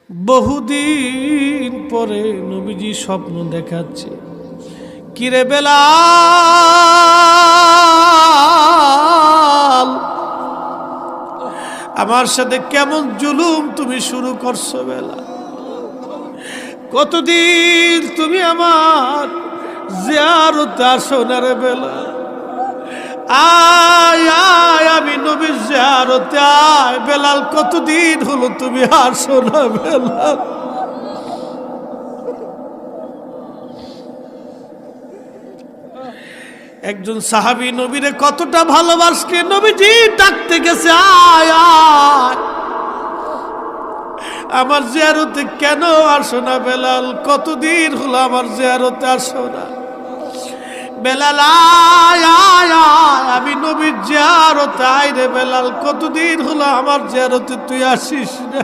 বহুদিন পরে নবীজি স্বপ্ন দেখাচ্ছে, কিরে বেলাল, আমার সাথে কেমন জুলুম তুমি শুরু করছো বেলাল? কতদিন তুমি আমার জিয়ারতে আসো না রে বেলাল? আয় আয়, আমি নবীর জিয়ারতে আয় বেলাল। কতদিন হলো তুমি আসো না বেলাল? একজন সাহাবী নবীরে কতটা ভালোবাসকে, নবীজি ডাকতে গেছে, আয় আয় আমার জিয়ারতে কেন আসো না বেলাল? কতদিন হলো আমার জিয়ারতে আসো না বেলাল? আয় আয় আয়, আমি নবীর জিয়ারতে আয় রে বেলাল। কতদিন হলো আমার জিয়ারতে তুই আসিস না?